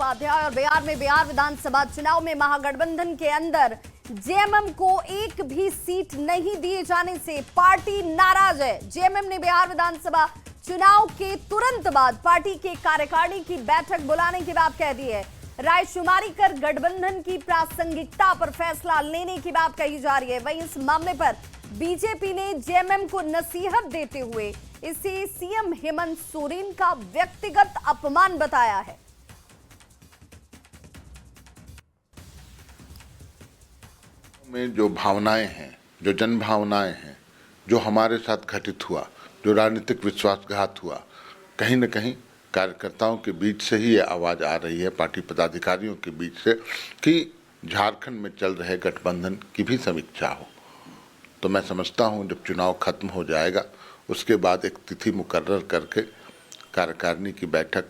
उपाध्याय। और बिहार विधानसभा चुनाव में महागठबंधन के अंदर जेएमएम को एक भी सीट नहीं दिए जाने से पार्टी नाराज है। जेएमएम ने बिहार विधानसभा चुनाव के तुरंत बाद पार्टी के कार्यकारिणी की बैठक बुलाने की बात कह दी है। रायशुमारी कर गठबंधन की प्रासंगिकता पर फैसला लेने की बात कही जा रही है। वहीं इस मामले पर बीजेपी ने जेएमएम को नसीहत देते हुए इसे सीएम हेमंत सोरेन का व्यक्तिगत अपमान बताया है। में जो भावनाएं हैं, जो जन भावनाएं हैं, जो हमारे साथ घटित हुआ, जो राजनीतिक विश्वासघात हुआ, कहीं न कहीं कार्यकर्ताओं के बीच से ही ये आवाज़ आ रही है, पार्टी पदाधिकारियों के बीच से, कि झारखंड में चल रहे गठबंधन की भी समीक्षा हो। तो मैं समझता हूं जब चुनाव खत्म हो जाएगा उसके बाद एक तिथि मुकर्रर करके कार्यकारिणी की बैठक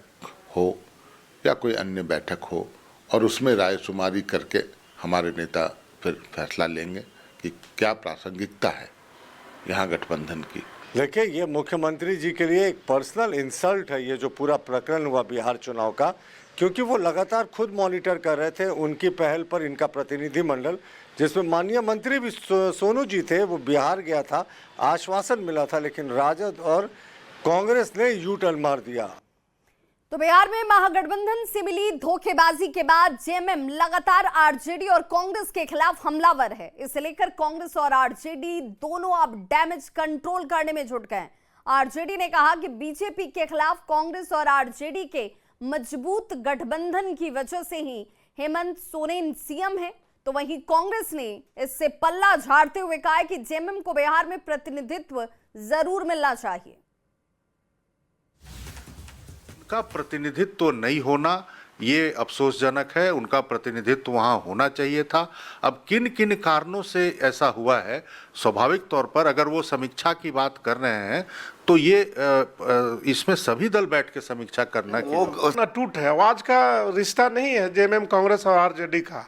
हो या कोई अन्य बैठक हो और उसमें रायशुमारी करके हमारे नेता फिर फैसला लेंगे कि क्या प्रासंगिकता है यहाँ गठबंधन की। देखिए, ये मुख्यमंत्री जी के लिए एक पर्सनल इंसल्ट है ये जो पूरा प्रकरण हुआ बिहार चुनाव का, क्योंकि वो लगातार खुद मॉनिटर कर रहे थे। उनकी पहल पर इनका प्रतिनिधि मंडल, जिसमें माननीय मंत्री भी सोनू जी थे, वो बिहार गया था, आश्वासन मिला था, लेकिन राजद और कांग्रेस ने यू टर्न मार दिया। तो बिहार में महागठबंधन से मिली धोखेबाजी के बाद जेएमएम लगातार आरजेडी और कांग्रेस के खिलाफ हमलावर है। इसे लेकर कांग्रेस और आरजेडी दोनों अब डैमेज कंट्रोल करने में जुट गए। आरजेडी ने कहा कि बीजेपी के खिलाफ कांग्रेस और आरजेडी के मजबूत गठबंधन की वजह से ही हेमंत सोरेन सीएम है। तो वहीं कांग्रेस ने इससे पल्ला झाड़ते हुए कहा है कि जेएमएम को बिहार में प्रतिनिधित्व जरूर मिलना चाहिए। उनका प्रतिनिधित्व तो नहीं होना ये अफसोसजनक है। उनका प्रतिनिधित्व वहाँ होना चाहिए था। अब किन किन कारणों से ऐसा हुआ है, स्वाभाविक तौर पर अगर वो समीक्षा की बात कर रहे हैं तो ये इसमें सभी दल बैठ के समीक्षा करना वो टूट है। आवाज का रिश्ता नहीं है जेएमएम कांग्रेस और आरजेडी का।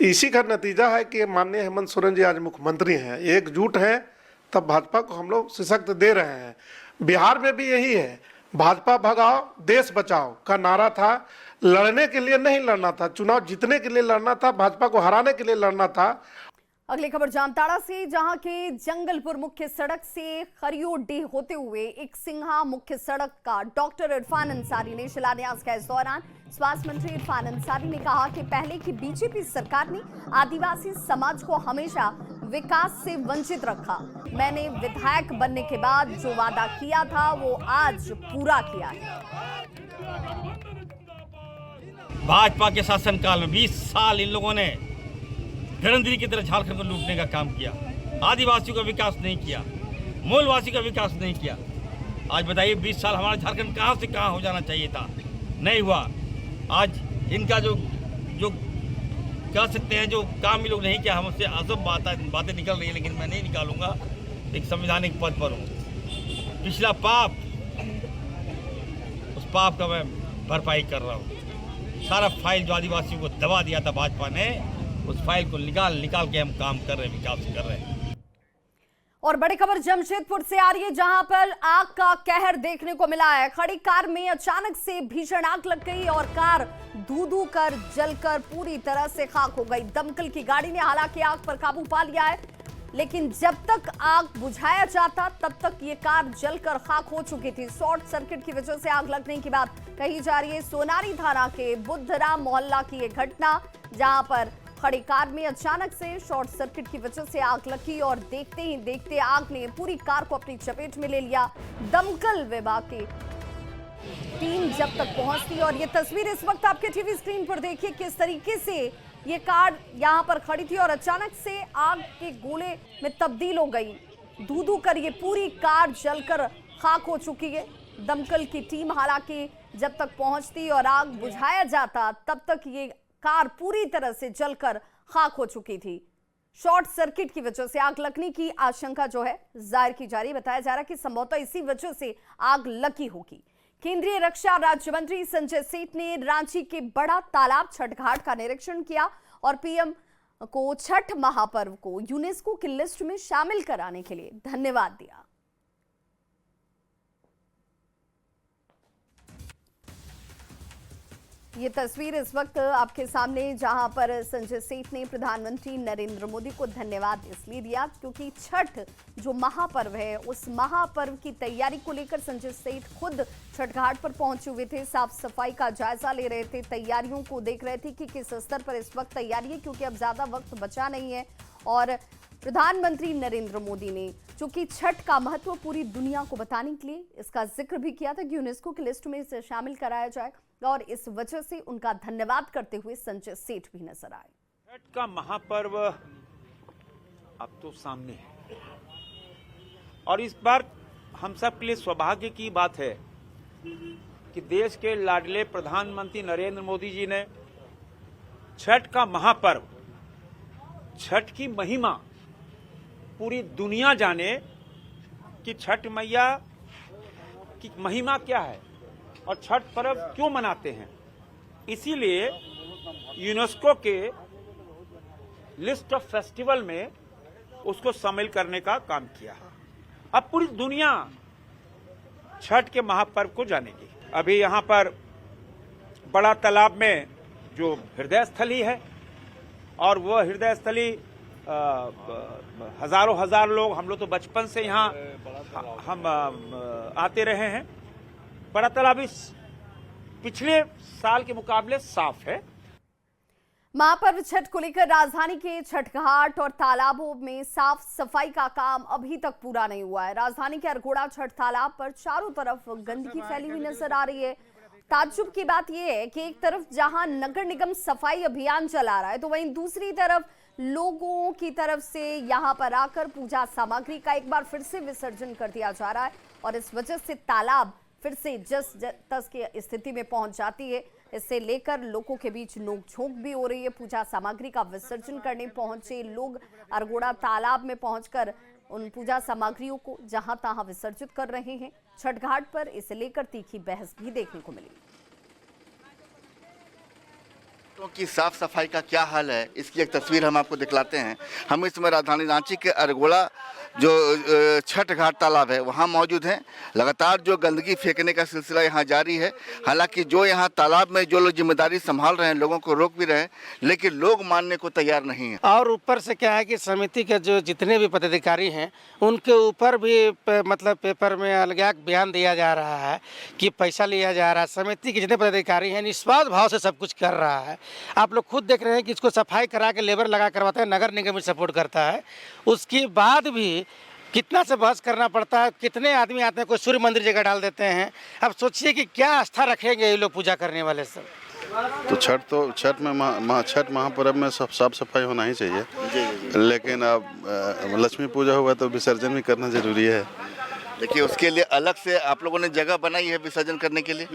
इसी का नतीजा है कि माननीय हेमंत सोरेन जी आज मुख्यमंत्री हैं, एकजुट हैं, तब भाजपा को हम लोग सशक्त दे रहे हैं। बिहार में भी यही है, भाजपा भगाओ देश बचाओ का नारा था। लड़ने के लिए नहीं लड़ना था, चुनाव जीतने के लिए लड़ना था, भाजपा को हराने के लिए लड़ना था। अगली खबर जामताड़ा से, जहां के जंगलपुर मुख्य सड़क से खरियोडीह होते हुए एक सिंहा मुख्य सड़क का डॉक्टर इरफान अंसारी ने शिलान्यास किया। इस दौरान स्वास्थ्य मंत्री इरफान अंसारी ने कहा कि पहले की बीजेपी सरकार ने आदिवासी समाज को हमेशा विकास से वंचित रखा। मैंने विधायक बनने के बाद जो वादा किया था वो आज पूरा किया है। भाजपा के शासनकाल में 20 साल इन लोगों ने धरंधरी की तरह झारखंड को लूटने का काम किया। आदिवासियों का विकास नहीं किया, मूलवासी का विकास नहीं किया। आज बताइए 20 साल हमारा झारखंड कहाँ से कहाँ हो जाना चाहिए था, नहीं हुआ। आज इनका जो कह सकते हैं जो काम ये लोग नहीं किया, हमसे अजब बातें निकल रही है, लेकिन मैं नहीं निकालूंगा। एक संवैधानिक पद पर हूँ। पिछला पाप, उस पाप का मैं भरपाई कर रहा हूँ। सारा फाइल जो आदिवासियों को दबा दिया था भाजपा ने, उस फाइल को निकाल के हम काम कर रहे हैं, विकास कर रहे हैं। और बड़ी खबर जमशेदपुर से आ रही है, जहां पर आग का कहर देखने को मिला है। खड़ी कार में अचानक से भीषण आग लग गई और कार धू कर जलकर पूरी तरह से खाक हो गई। दमकल की गाड़ी ने हालांकि आग पर काबू पा लिया है, लेकिन जब तक आग बुझाया जाता तब तक ये कार जलकर खाक हो चुकी थी। शॉर्ट सर्किट की वजह से आग लगने की बात कही जा रही है। सोनारी थाना के बुद्धराम मोहल्ला की यह घटना, जहां पर खड़ी कार में अचानक से शॉर्ट सर्किट की वजह से आग लगी और देखते ही देखते आग ने पूरी कार को अपनी चपेट में ले लिया। दमकल विभाग की टीम जब तक पहुंचती, और ये तस्वीर इस वक्त आपके टीवी स्क्रीन पर देखिए किस तरीके से ये कार यहां पर खड़ी थी और अचानक से आग के गोले में तब्दील हो गई। धू कर ये पूरी कार जलकर खाक हो चुकी है। दमकल की टीम हालांकि जब तक पहुंचती और आग बुझाया जाता तब तक ये कार पूरी तरह से जलकर खाक हो चुकी थी। शॉर्ट सर्किट की वजह से आग लगने की आशंका जो है जाहिर की जा रही। बताया जा रहा है कि संभवतः इसी वजह से आग लगी होगी। केंद्रीय रक्षा राज्य मंत्री संजय सेठ ने रांची के बड़ा तालाब छठ घाट का निरीक्षण किया और पीएम को छठ महापर्व को यूनेस्को की लिस्ट में शामिल कराने के लिए धन्यवाद दिया। ये तस्वीर इस वक्त आपके सामने जहां पर संजय सेठ ने प्रधानमंत्री नरेंद्र मोदी को धन्यवाद इसलिए दिया क्योंकि छठ जो महापर्व है उस महापर्व की तैयारी को लेकर संजय सेठ खुद छठ घाट पर पहुंचे हुए थे, साफ सफाई का जायजा ले रहे थे, तैयारियों को देख रहे थे कि किस स्तर पर इस वक्त तैयारी है क्योंकि अब ज्यादा वक्त बचा नहीं है। और प्रधानमंत्री नरेंद्र मोदी ने चूंकि छठ का महत्व पूरी दुनिया को बताने के लिए इसका जिक्र भी किया था कि यूनेस्को की लिस्ट में इसे शामिल कराया जाएगा और इस वजह से उनका धन्यवाद करते हुए संजय सेठ भी नजर आए। छठ का महापर्व अब तो सामने है और इस बार हम सब के लिए सौभाग्य की बात है कि देश के लाडले प्रधानमंत्री नरेंद्र मोदी जी ने छठ का महापर्व, छठ की महिमा पूरी दुनिया जाने कि छठ मैया की महिमा क्या है और छठ पर्व क्यों मनाते हैं। इसीलिए यूनेस्को के लिस्ट ऑफ फेस्टिवल में उसको शामिल करने का काम किया। अब पूरी दुनिया छठ के महापर्व को जानेगी। अभी यहाँ पर बड़ा तालाब में जो हृदय स्थली है और वह हृदय स्थली हजारों हजार लोग, हम लोग तो बचपन से यहाँ हम आते रहे हैं। बड़ा तालाब इस पिछले साल के मुकाबले साफ है। महापर्व छठ को लेकर राजधानी के छठ घाट और तालाबों में साफ सफाई का काम अभी तक पूरा नहीं हुआ है। राजधानी के अरगोड़ा छठ तालाब पर चारों तरफ गंदगी फैली हुई नजर आ रही है। ताज्जुब की बात यह है कि एक तरफ जहां नगर निगम सफाई अभियान चला रहा है तो वहीं दूसरी तरफ लोगों की तरफ से यहां पर आकर पूजा सामग्री का एक बार फिर से विसर्जन कर दिया जा रहा है और इस वजह से तालाब फिर से जस तस की स्थिति में पहुंच जाती है। इससे लेकर लोगों के बीच नोकझोंक भी हो रही है। पूजा सामग्री का विसर्जन करने पहुंचे लोग अरगोड़ा तालाब में पहुंचकर उन पूजा सामग्रियों को जहां तहां विसर्जित कर रहे हैं। छठ घाट पर इसे लेकर तीखी बहस भी देखने को मिली। की साफ सफाई का क्या हाल है, इसकी एक तस्वीर हम आपको दिखलाते हैं। हम इस समय राजधानी रांची के अरगोड़ा जो छठ घाट तालाब है वहाँ मौजूद हैं। लगातार जो गंदगी फेंकने का सिलसिला यहाँ जारी है। हालांकि जो यहाँ तालाब में जो लोग जिम्मेदारी संभाल रहे हैं, लोगों को रोक भी रहे हैं, लेकिन लोग मानने को तैयार नहीं है। और ऊपर से क्या है कि समिति के जो जितने भी पदाधिकारी हैं उनके ऊपर भी मतलब पेपर में अलग बयान दिया जा रहा है कि पैसा लिया जा रहा है। समिति के जितने पदाधिकारी हैं निस्वार्थ भाव से सब कुछ कर रहा है। आप लोग खुद देख रहे हैं कि इसको सफाई करा के लेबर लगा करवाता है, नगर निगम भी सपोर्ट करता है। उसके बाद भी कितना से बहस करना पड़ता है। कितने आदमी आते हैं, कोई सूर्य मंदिर जगह डाल देते हैं। अब सोचिए कि क्या आस्था रखेंगे ये लोग पूजा करने वाले सब। तो छठ में छठ महापर्व में सब साफ सफाई होना ही चाहिए, लेकिन अब लक्ष्मी पूजा हुआ तो विसर्जन भी करना जरूरी है। देखिए उसके लिए अलग से आप लोगों ने जगह बनाई है विसर्जन करने के लिए।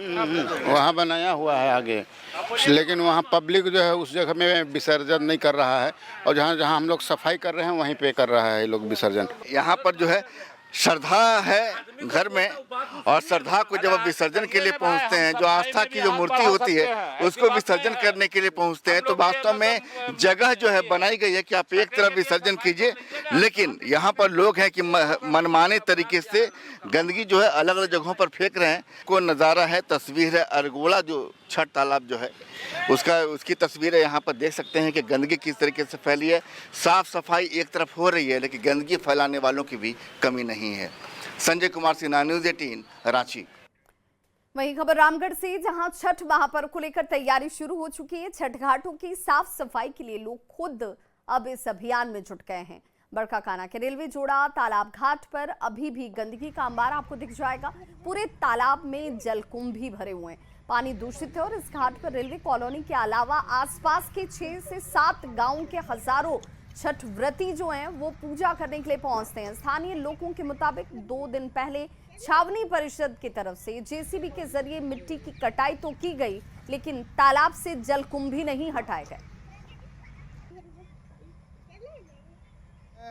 वहाँ बनाया हुआ है आगे, लेकिन वहाँ पब्लिक जो है उस जगह में विसर्जन नहीं कर रहा है और जहाँ जहाँ हम लोग सफाई कर रहे हैं वहीं पे कर रहा है ये लोग विसर्जन। यहाँ पर जो है श्रद्धा है घर में और श्रद्धा को जब आप विसर्जन के लिए पहुंचते हैं, जो आस्था की जो मूर्ति होती है उसको विसर्जन करने के लिए पहुंचते हैं, तो वास्तव में जगह जो है बनाई गई है कि आप एक तरफ विसर्जन कीजिए, लेकिन यहाँ पर लोग हैं कि मनमाने तरीके से गंदगी जो है अलग अलग जगहों पर फेंक रहे हैं। को नज़ारा है, तस्वीर है अरगोड़ा जो छठ तालाब जो है उसकी तस्वीर है। यहाँ पर देख सकते हैं कि गंदगी किस तरीके से फैली है। साफ सफाई एक तरफ हो रही है लेकिन गंदगी फैलाने वालों की भी कमी नहीं है। संजय कुमार सिन्हा, न्यूज़ 18 रांची। वहीं खबर रामगढ़ से, जहां छठ महापर्व को लेकर तैयारी शुरू हो चुकी है। छठ घाटों की साफ सफाई के लिए लोग खुद अब इस अभियान में जुट गए हैं। बड़काकाना के रेलवे जोड़ा तालाब घाट पर अभी भी गंदगी का अंबार आपको दिख जाएगा। पूरे तालाब में जलकुंभ भी भरे हुए हैं, पानी दूषित है और इस घाट पर रेलवे कॉलोनी के अलावा आसपास के 6 से 7 गांव के हजारों छठ व्रती जो हैं वो पूजा करने के लिए पहुंचते हैं। स्थानीय लोगों के मुताबिक 2 दिन पहले छावनी परिषद की तरफ से जेसीबी के जरिए मिट्टी की कटाई तो की गई, लेकिन तालाब से जलकुंभ भी नहीं हटाए गए।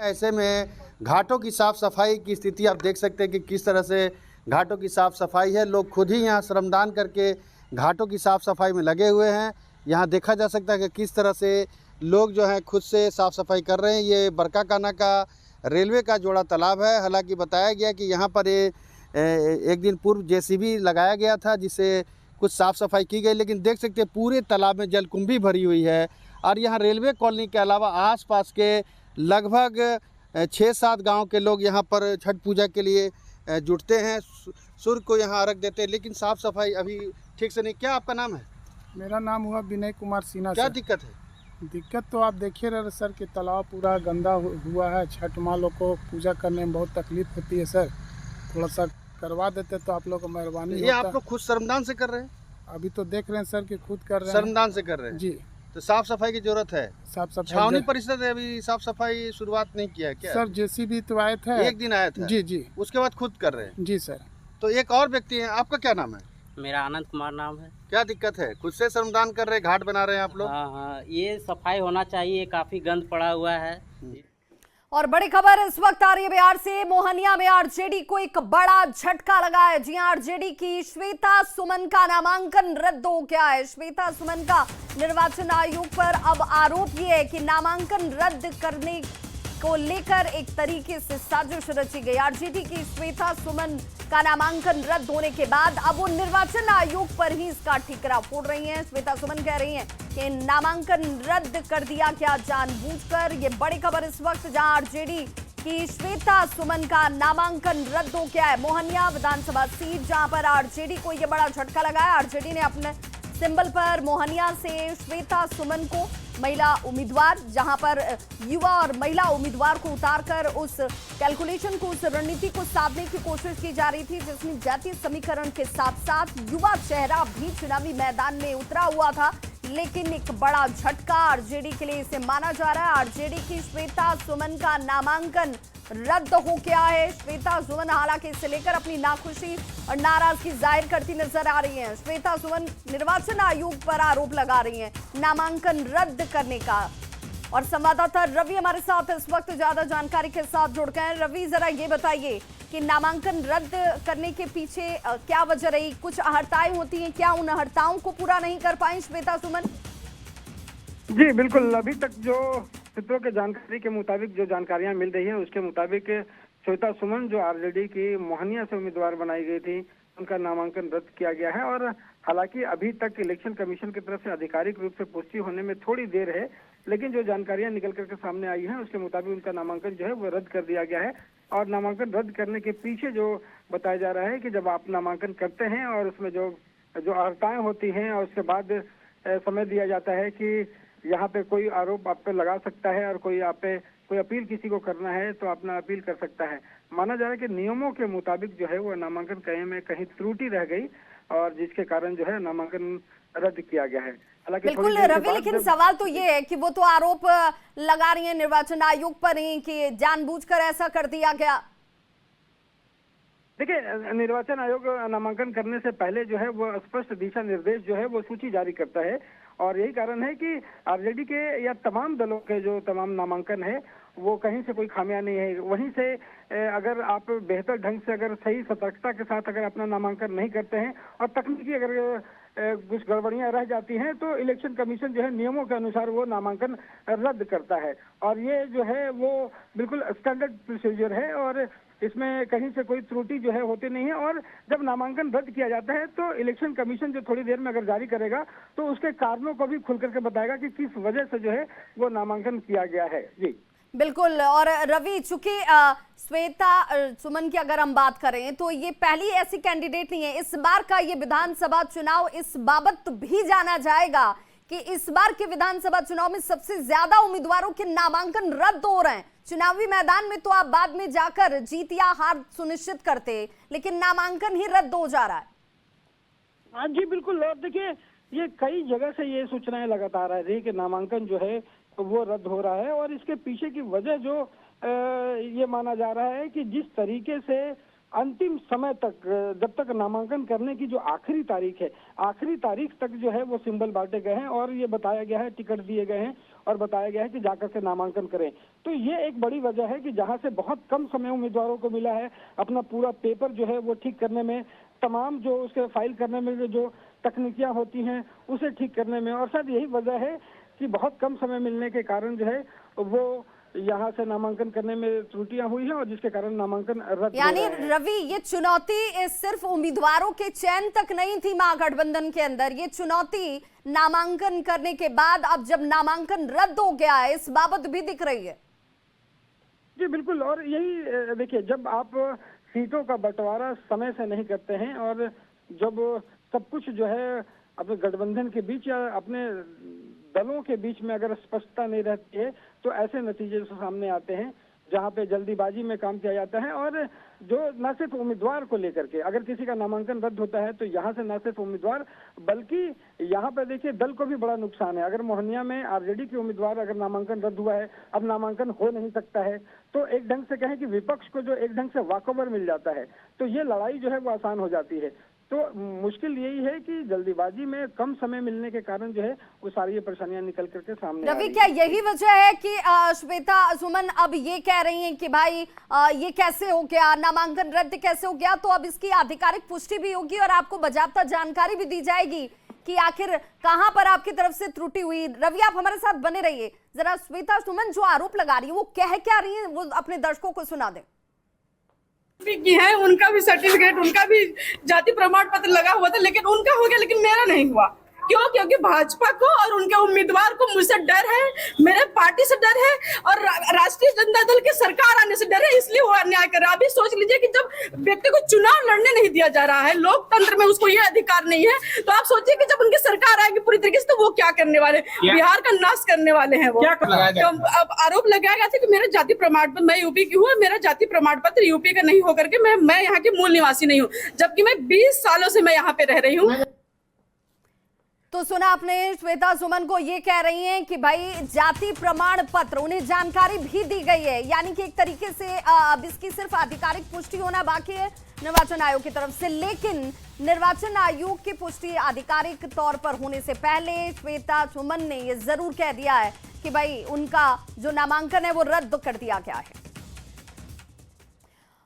ऐसे में घाटों की साफ सफाई की स्थिति आप देख सकते हैं कि किस तरह से घाटों की साफ सफाई है। लोग खुद ही यहाँ श्रमदान करके घाटों की साफ सफाई में लगे हुए हैं। यहाँ देखा जा सकता है कि किस तरह से लोग जो हैं खुद से साफ सफाई कर रहे हैं। ये बड़काकाना का रेलवे का जोड़ा तालाब है। हालांकि बताया गया कि यहाँ पर एक दिन पूर्व जेसीबी लगाया गया था जिससे कुछ साफ़ सफाई की गई, लेकिन देख सकते हैं पूरे तालाब में जलकुंभी भरी हुई है। और यहाँ रेलवे कॉलोनी के अलावा आसपास के लगभग 6-7 गांव के लोग यहाँ पर छठ पूजा के लिए जुटते हैं, सूर्य को यहाँ अर्घ देते हैं, लेकिन साफ़ सफाई अभी ठीक से नहीं। क्या आपका नाम है? मेरा नाम हुआ विनय कुमार सिन्हा। क्या सर, दिक्कत है? दिक्कत तो आप देखिए रहे सर कि तालाब पूरा गंदा हुआ है। छठ माँ लोग को पूजा करने में बहुत तकलीफ होती है सर, थोड़ा सा करवा देते तो आप लोग को मेहरबानी ये आप लोग खुद श्रमदान से कर रहे हैं? अभी तो देख रहे हैं सर कि खुद कर रहे हैं। श्रमदान से कर रहे हैं जी। तो साफ सफाई की जरूरत है। साफ सफाई छावनी परिषद ने अभी साफ सफाई शुरुआत नहीं किया है क्या? सर जेसीबी तो आए थे, एक दिन आया था। जी जी। उसके बाद खुद कर रहे हैं? जी सर। तो एक और व्यक्ति है, आपका क्या नाम है? मेरा आनंद कुमार नाम है। क्या दिक्कत है? खुद से श्रमदान कर रहे हैं, घाट बना रहे हैं आप लोग? हाँ, ये सफाई होना चाहिए, काफी गंद पड़ा हुआ है। और बड़ी खबर इस वक्त आ रही है बिहार से। मोहनिया में आरजेडी को एक बड़ा झटका लगा है। जी, आरजेडी की श्वेता सुमन का नामांकन रद्द हो गया है। श्वेता सुमन का निर्वाचन आयोग पर अब आरोप ये है कि नामांकन रद्द करने को लेकर एक तरीके से साजिश रची गई। आरजेडी की श्वेता सुमन का नामांकन रद्द होने के बाद अब वो निर्वाचन आयोग पर ही इसका ठिकरा फोड़ रही हैं। श्वेता सुमन कह रही हैं कि नामांकन रद्द कर दिया गया जानबूझकर। ये बड़ी खबर इस वक्त, जहां आरजेडी की श्वेता सुमन का नामांकन रद्द हो गया है। मोहनिया विधानसभा सीट जहां पर आरजेडी को ये बड़ा झटका लगा है। आरजेडी ने अपने सिंबल पर मोहनिया से श्वेता सुमन को महिला उम्मीदवार, जहां पर युवा और महिला उम्मीदवार को उतारकर उस कैलकुलेशन को, उस रणनीति को साधने की कोशिश की जा रही थी, जिसमें जातीय समीकरण के साथ साथ युवा चेहरा भी चुनावी मैदान में उतरा हुआ था। लेकिन एक बड़ा झटका आरजेडी के लिए इसे माना जा रहा है। आरजेडी की श्वेता सुमन का नामांकन रद्द हो गया है। श्वेता सुमन हालांकि इसे लेकर अपनी नाखुशी और नाराजगी जाहिर करती नजर आ रही हैं। श्वेता सुमन निर्वाचन आयोग पर आरोप लगा रही हैं नामांकन रद्द करने का। और संवाददाता रवि हमारे साथ इस वक्त ज्यादा जानकारी के साथ जुड़ गए हैं। रवि, जरा ये बताइए कि नामांकन रद्द करने के पीछे क्या वजह रही? कुछ अहर्ताएं होती हैं क्या? उन अहर्ताओं को पूरा नहीं कर पाई श्वेता सुमन? जी बिल्कुल, अभी तक जो सूत्रों के जानकारी के मुताबिक जो जानकारियां मिल रही है उसके मुताबिक श्वेता सुमन जो आरजेडी की मोहनिया से उम्मीदवार बनाई गई थी, उनका नामांकन रद्द किया गया है। और हालांकि अभी तक इलेक्शन कमीशन की तरफ से आधिकारिक रूप से पुष्टि होने में थोड़ी देर है, लेकिन जो जानकारियां निकल करके सामने आई हैं उसके मुताबिक उनका नामांकन जो है वो रद्द कर दिया गया है। और नामांकन रद्द करने के पीछे जो बताया जा रहा है कि जब आप नामांकन करते हैं और उसमें जो अहर्ताएं होती हैं और उसके बाद समय दिया जाता है कि यहाँ पे कोई आरोप आप पे लगा सकता है और कोई आप पे कोई अपील किसी को करना है तो अपना अपील कर सकता है। माना जा रहा है कि नियमों के मुताबिक जो है वो नामांकन करने में कहीं त्रुटि रह गई और जिसके कारण जो है नामांकन रद्द किया गया है। हालांकि बिल्कुल रवि, लेकिन सवाल तो ये है कि वो तो आरोप लगा रही है निर्वाचन आयोग पर ही कि जानबूझकर ऐसा कर दिया गया। देखिए, निर्वाचन आयोग नामांकन करने से पहले जो है वो स्पष्ट दिशा निर्देश जो है वो सूची जारी करता है और यही कारण है कि आरजेडी के या तमाम दलों के जो तमाम नामांकन है वो कहीं से कोई खामियां नहीं है। वहीं से अगर आप बेहतर ढंग से अगर सही सतर्कता के साथ अगर अपना नामांकन नहीं करते हैं और तकनीकी अगर कुछ गड़बड़ियां रह जाती हैं तो इलेक्शन कमीशन जो है नियमों के अनुसार वो नामांकन रद्द करता है। और ये जो है वो बिल्कुल स्टैंडर्ड प्रोसीजर है और इसमें कहीं से कोई त्रुटि जो है होती नहीं है। और जब नामांकन रद्द किया जाता है तो इलेक्शन कमीशन जो थोड़ी देर में अगर जारी करेगा तो उसके कारणों को भी खुल करके बताएगा कि किस वजह से जो है वो नामांकन किया गया है। जी बिल्कुल। और रवि, चूंकि श्वेता सुमन की अगर हम बात करें तो ये पहली ऐसी कैंडिडेट नहीं है। इस बार का ये विधानसभा चुनाव इस बाबत भी जाना जाएगा कि इस बार के विधानसभा चुनाव में सबसे ज्यादा उम्मीदवारों के नामांकन रद्द हो रहे हैं। चुनावी मैदान में तो आप बाद में जाकर जीत या हार सुनिश्चित करते, लेकिन नामांकन ही रद्द हो जा रहा है। हाँ जी बिल्कुल। और देखिए, ये कई जगह से ये सूचनाएं लगातार आ रही है कि नामांकन जो है वो रद्द हो रहा है और इसके पीछे की वजह जो ये माना जा रहा है कि जिस तरीके से अंतिम समय तक, जब तक नामांकन करने की जो आखिरी तारीख है, आखिरी तारीख तक जो है वो सिंबल बांटे गए हैं और ये बताया गया है, टिकट दिए गए हैं और बताया गया है कि जाकर के नामांकन करें। तो ये एक बड़ी वजह है कि जहां से बहुत कम समय उम्मीदवारों को मिला है अपना पूरा पेपर जो है वो ठीक करने में, तमाम जो उसके फाइल करने में जो तकनीकियां होती हैं उसे ठीक करने में, और शायद यही वजह है कि बहुत कम समय मिलने के कारण जो है वो यहाँ से नामांकन करने में त्रुटियां हुई हैं और जिसके कारण नामांकन रद्द हो यानी रहे हैं। रवि, ये चुनौती सिर्फ उम्मीदवारों के चयन तक नहीं थी महागठबंधन के अंदर, ये चुनौती नामांकन करने के बाद अब जब नामांकन रद्द हो गया है इस बाबत भी दिख रही है। जी बिल्कुल, और यही देखिए, जब आप सीटों का बंटवारा समय से नहीं करते हैं और जब सब कुछ जो है अपने गठबंधन के बीच या अपने दलों के बीच में अगर स्पष्टता नहीं रहती है तो ऐसे नतीजे सामने आते हैं जहां पे जल्दीबाजी में काम किया जाता है। और जो न सिर्फ उम्मीदवार को लेकर के, अगर किसी का नामांकन रद्द होता है तो यहाँ से न सिर्फ उम्मीदवार बल्कि यहाँ पे देखिए दल को भी बड़ा नुकसान है। अगर मोहनिया में आरजेडी के उम्मीदवार अगर नामांकन रद्द हुआ है, अब नामांकन हो नहीं सकता है, तो एक ढंग से कहें कि विपक्ष को जो एक ढंग से वॉकओवर मिल जाता है तो ये लड़ाई जो है वो आसान हो जाती है। तो मुश्किल यही है कि जल्दीबाजी में कम समय मिलने के कारण जो है वो सारी ये परेशानियां निकल करके सामने आ रही रवि, हैं। क्या यही वजह है कि श्वेता सुमन अब ये कह रही हैं कि भाई ये कैसे हो गया, नामांकन रद्द कैसे हो गया? तो अब इसकी आधिकारिक पुष्टि भी होगी और आपको बाकायदा जानकारी भी दी जाएगी कि आखिर कहां पर आपकी तरफ से त्रुटि हुई। रवि, आप हमारे साथ बने रहिए। जरा श्वेता सुमन जो आरोप लगा रही है वो कह क्या रही है, वो अपने दर्शकों को सुना दें। की है, उनका भी सर्टिफिकेट, उनका भी जाति प्रमाण पत्र लगा हुआ था, लेकिन उनका हो गया लेकिन मेरा नहीं हुआ। क्यों? क्योंकि भाजपा को और उनके उम्मीदवार को मुझसे डर है, मेरे पार्टी से डर है और राष्ट्रीय जनता दल की सरकार आने से डर है, इसलिए वो अन्याय कर रहा है। अभी सोच लीजिए कि जब व्यक्ति को चुनाव लड़ने नहीं दिया जा रहा है, लोकतंत्र में उसको ये अधिकार नहीं है, तो आप सोचिए कि जब उनकी सरकार आएगी पूरी तरीके से तो वो क्या करने वाले, बिहार का नाश करने वाले हैं वो। अब आरोप लगाया गया था कि मेरा जाति प्रमाण पत्र, मैं यूपी की हूँ, मेरा जाति प्रमाण पत्र यूपी का नहीं होकर के मैं यहाँ की मूल निवासी नहीं हूँ, जबकि मैं 20 सालों से मैं यहाँ पे रह रही हूँ। तो सुना आपने, श्वेता सुमन को ये कह रही हैं कि भाई जाति प्रमाण पत्र उन्हें जानकारी भी दी गई है, यानी कि एक तरीके से अब इसकी सिर्फ आधिकारिक पुष्टि होना बाकी है निर्वाचन आयोग की तरफ से। लेकिन निर्वाचन आयोग की पुष्टि आधिकारिक तौर पर होने से पहले श्वेता सुमन ने ये जरूर कह दिया है कि भाई उनका जो नामांकन है वो रद्द कर दिया गया है।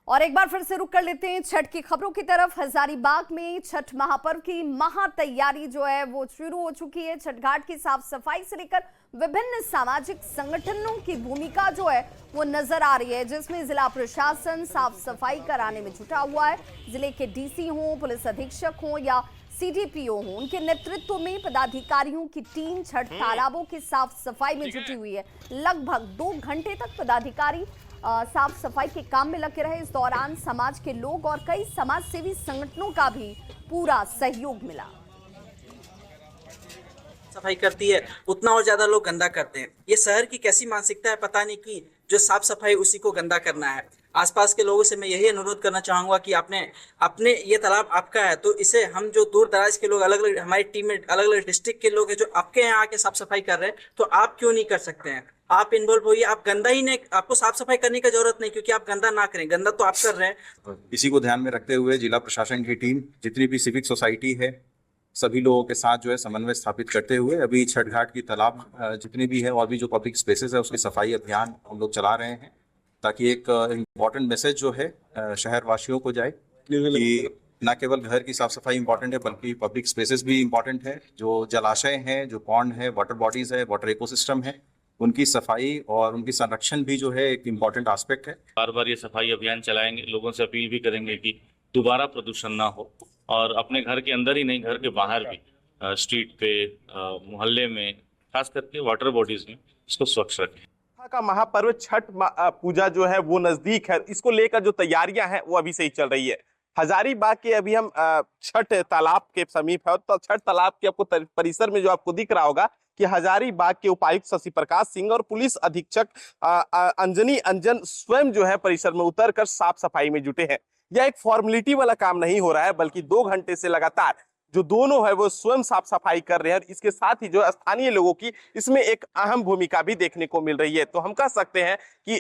और एक बार फिर से रुक कर लेते हैं छठ की खबरों की तरफ। हजारीबाग में छठ महापर्व की महा तैयारी जो है वो शुरू हो चुकी है। छठ घाट की साफ सफाई से लेकर विभिन्न सामाजिक संगठनों की भूमिका जो है वो नजर आ रही है, जिसमें जिला प्रशासन साफ सफाई कराने में जुटा हुआ है। जिले के डीसी हों, पुलिस अधीक्षक हों या सीडीपीओ हों, उनके नेतृत्व में पदाधिकारियों की टीम छठ तालाबों की साफ सफाई में जुटी हुई है। लगभग 2 घंटे तक पदाधिकारी साफ सफाई के काम में लगे रहे। इस दौरान समाज के लोग और कई समाज सेवी संगठनों का भी पूरा सहयोग मिला। सफाई करती है उतना और ज्यादा लोग गंदा करते हैं। ये शहर की कैसी मानसिकता है पता नहीं, कि जो साफ सफाई उसी को गंदा करना है। आसपास के लोगों से मैं यही अनुरोध करना चाहूंगा कि अपने ये तालाब आपका है तो इसे हम जो दूर दराज के लोग, अलग अलग हमारी टीम में अलग अलग डिस्ट्रिक्ट के लोग हैं जो आपके यहाँ आके साफ सफाई कर रहे हैं, तो आप क्यों नहीं कर सकते हैं? आप इन्वॉल्व होइए। आप गंदा ही नहीं, आपको साफ सफाई करने की जरूरत नहीं, क्योंकि आप गंदा ना करें, गंदा तो आप कर रहे हैं। इसी को ध्यान में रखते हुए जिला प्रशासन की टीम जितनी भी सिविक सोसाइटी है सभी लोगों के साथ जो है समन्वय स्थापित करते हुए अभी छठ घाट की तालाब जितनी भी है और भी जो पब्लिक स्पेसेस है उसकी सफाई अभियान हम लोग चला रहे हैं, ताकि एक इम्पॉर्टेंट मैसेज जो है शहरवासियों को जाए कि न केवल घर की साफ सफाई इम्पॉर्टेंट है बल्कि पब्लिक स्पेसेस भी इम्पॉर्टेंट है। जो जलाशय हैं, जो पॉन्ड है, वाटर बॉडीज है, वाटर इकोसिस्टम है, उनकी सफाई और उनकी संरक्षण भी जो है एक इम्पॉर्टेंट एस्पेक्ट है। बार बार ये सफाई अभियान चलाएंगे, लोगों से अपील भी करेंगे कि दोबारा प्रदूषण ना हो और अपने घर के अंदर ही नहीं, घर के बाहर भी, स्ट्रीट पे, मोहल्ले में, खास करके वाटर बॉडीज में इसको स्वच्छ रखें। का महापर्व छठ पूजा जो है वो नजदीक है, इसको लेकर जो तैयारियां हैं वो अभी से ही चल रही है। हजारीबाग के अभी हम छठ तालाब के समीप है, तो छठ तालाब के आपको परिसर में जो आपको दिख रहा होगा कि हजारीबाग के उपायुक्त शशि प्रकाश सिंह और पुलिस अधीक्षक अंजनी अंजन स्वयं जो है परिसर में उतरकर साफ सफाई में जुटे हैं। यह एक फॉर्मेलिटी वाला काम नहीं हो रहा है, बल्कि 2 घंटे से लगातार जो दोनों है वो स्वयं साफ सफाई कर रहे हैं। और इसके साथ ही जो स्थानीय लोगों की इसमें एक अहम भूमिका भी देखने को मिल रही है। तो हम कह सकते हैं कि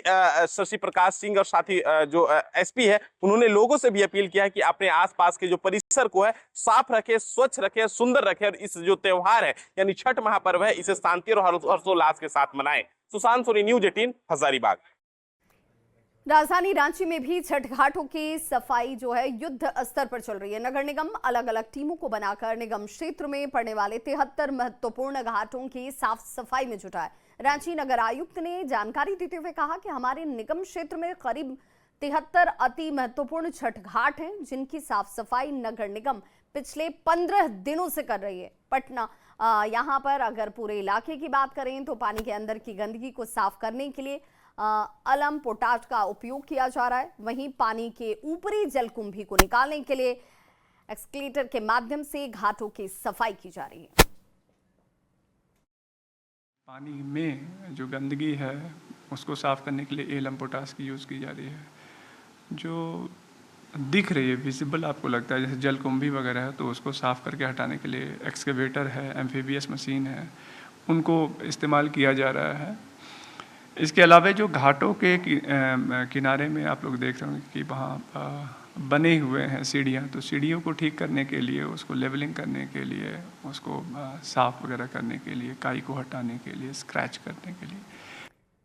शशि प्रकाश सिंह और साथ ही जो एसपी है उन्होंने लोगों से भी अपील किया है कि अपने आसपास के जो परिसर को है साफ रखें, स्वच्छ रखें, सुंदर रखें और इस जो त्योहार है यानी छठ महापर्व है इसे शांति और हर्षोल्लास के साथ मनाएं। सुशांत सोनी, न्यूज 18, हजारीबाग। राजधानी रांची में भी छठ घाटों की सफाई जो है युद्ध स्तर पर चल रही है। नगर निगम अलग अलग टीमों को बनाकर निगम क्षेत्र में पड़ने वाले 73 महत्वपूर्ण घाटों की साफ सफाई में जुटा है। रांची नगर आयुक्त ने जानकारी देते हुए कहा कि हमारे निगम क्षेत्र में करीब 73 अति महत्वपूर्ण छठ घाट हैं, जिनकी साफ सफाई नगर निगम पिछले 15 दिनों से कर रही है। पटना यहाँ पर अगर पूरे इलाके की बात करें तो पानी के अंदर की गंदगी को साफ करने के लिए अलम पोटाश का उपयोग किया जा रहा है। वहीं पानी के ऊपरी जलकुंभी को निकालने के लिए एक्सकेलेटर के माध्यम से घाटों की सफाई की जा रही है। पानी में जो गंदगी है उसको साफ करने के लिए एलम पोटाश की यूज़ की जा रही है। जो दिख रही है विजिबल आपको लगता है जैसे जलकुंभी वगैरह है, तो उसको साफ करके हटाने के लिए एक्सकेवेटर है, एम्फीबियस मशीन है, उनको इस्तेमाल किया जा रहा है। इसके अलावा जो घाटों के किनारे में आप लोग देख रहे होंगे कि वहाँ बने हुए हैं सीढ़ियाँ, तो सीढ़ियों को ठीक करने के लिए, उसको लेवलिंग करने के लिए, उसको साफ वगैरह करने के लिए, काई को हटाने के लिए, स्क्रैच करने के लिए।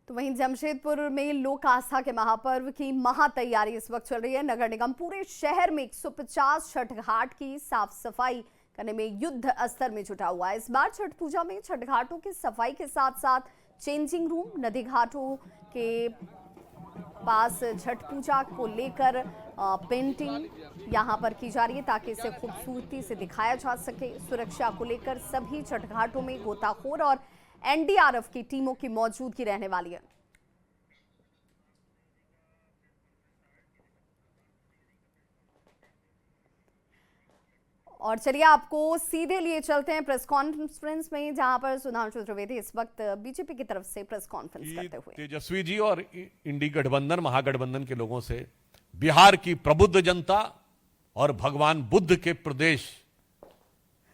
तो वहीं जमशेदपुर में लोक आस्था के महापर्व की महा तैयारी इस वक्त चल रही है। नगर निगम पूरे शहर में 150 छठ घाट की साफ सफाई करने में युद्ध स्तर में जुटा हुआ है। इस बार छठ पूजा में छठ घाटों की सफाई के साथ साथ चेंजिंग रूम, नदी घाटों के पास छठ पूजा को लेकर पेंटिंग यहाँ पर की जा रही है ताकि इसे खूबसूरती से दिखाया जा सके। सुरक्षा को लेकर सभी छठ घाटों में गोताखोर और एनडीआरएफ की टीमों की मौजूदगी रहने वाली है। और चलिए आपको सीधे लिए चलते हैं प्रेस कॉन्फ्रेंस में, जहां पर सुधांशु त्रिवेदी इस वक्त बीजेपी की तरफ से प्रेस कॉन्फ्रेंस करते हुए तेजस्वी जी और इंडी गठबंधन महागठबंधन के लोगों से बिहार की प्रबुद्ध जनता और भगवान बुद्ध के प्रदेश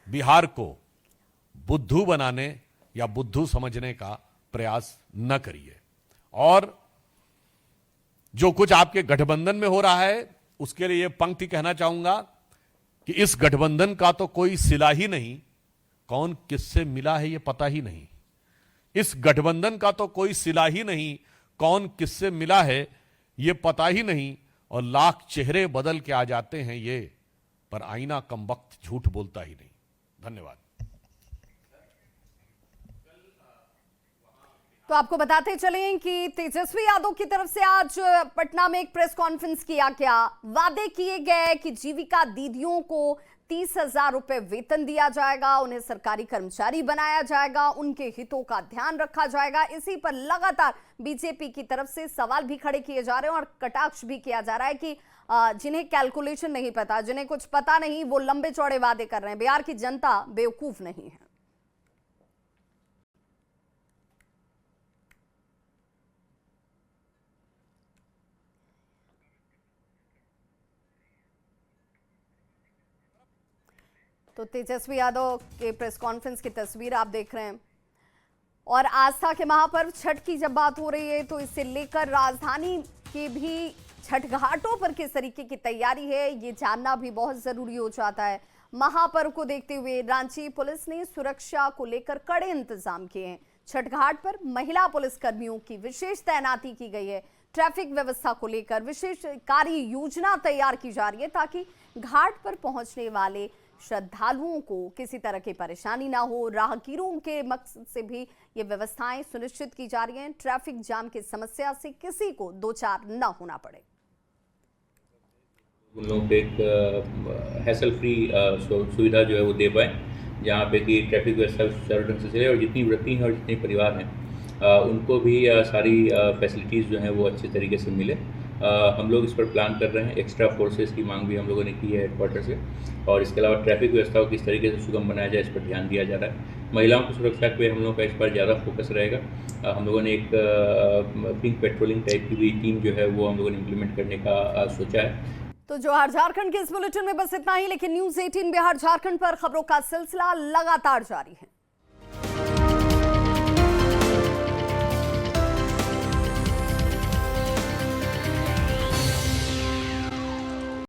बिहार को बुद्धू बनाने या बुद्धू समझने का प्रयास न करिए। और जो कुछ आपके गठबंधन में हो रहा है उसके लिए पंक्ति कहना चाहूंगा कि इस गठबंधन का तो कोई सिला ही नहीं, कौन किससे मिला है ये पता ही नहीं। इस गठबंधन का तो कोई सिला ही नहीं, कौन किससे मिला है ये पता ही नहीं। और लाख चेहरे बदल के आ जाते हैं ये, पर आईना कमबख्त झूठ बोलता ही नहीं। धन्यवाद। तो आपको बताते चलें कि तेजस्वी यादव की तरफ से आज पटना में एक प्रेस कॉन्फ्रेंस किया गया। वादे किए गए कि जीविका दीदियों को 30,000 रुपए वेतन दिया जाएगा, उन्हें सरकारी कर्मचारी बनाया जाएगा, उनके हितों का ध्यान रखा जाएगा। इसी पर लगातार बीजेपी की तरफ से सवाल भी खड़े किए जा रहे हैं और कटाक्ष भी किया जा रहा है कि जिन्हें कैलकुलेशन नहीं पता, जिन्हें कुछ पता नहीं, वो लंबे चौड़े वादे कर रहे हैं। बिहार की जनता बेवकूफ नहीं है। तो तेजस्वी यादव के प्रेस कॉन्फ्रेंस की तस्वीर आप देख रहे हैं। और आस्था के महापर्व छठ की जब बात हो रही है तो इसे लेकर राजधानी के भी छठ घाटों पर किस तरीके की तैयारी है ये जानना भी बहुत जरूरी हो जाता है। महापर्व को देखते हुए रांची पुलिस ने सुरक्षा को लेकर कड़े इंतजाम किए हैं। छठ घाट पर महिला पुलिस कर्मियों की विशेष तैनाती की गई है। ट्रैफिक व्यवस्था को लेकर विशेष कार्य योजना तैयार की जा रही है ताकि घाट पर पहुंचने वाले श्रद्धालुओं को किसी तरह की परेशानी ना हो। राहगीरों के मकसद से भी ये व्यवस्थाएं सुनिश्चित की जा रही हैं। ट्रैफिक जाम की समस्या से किसी को दो चार न होना पड़े। उन लोगों को एक हैसल फ्री सुविधा जो है वो दे पाए, जहाँ पे कि ट्रैफिक व्यवस्था सुचारू ढंग से चले और जितनी वृत्ति हैं और जितने परिवार हैं उनको भी सारी फैसिलिटीज़ जो हैं वो अच्छे तरीके से मिले। हम लोग इस पर प्लान कर रहे हैं। एक्स्ट्रा फोर्सेस की मांग भी हम लोगों ने की है हेडक्वार्टर से, और इसके अलावा ट्रैफिक व्यवस्था को किस तरीके से सुगम बनाया जाए इस पर ध्यान दिया जा रहा है। महिलाओं की सुरक्षा पे हम लोगों का इस पर ज़्यादा फोकस रहेगा। हम लोगों ने एक पिंक पेट्रोलिंग टाइप की भी टीम जो है वो हम लोगों ने इम्प्लीमेंट करने का सोचा है। तो जोहार झारखंड के इस बुलेटिन में बस इतना ही, लेकिन न्यूज़ 18 बिहार झारखंड पर खबरों का सिलसिला लगातार जारी है।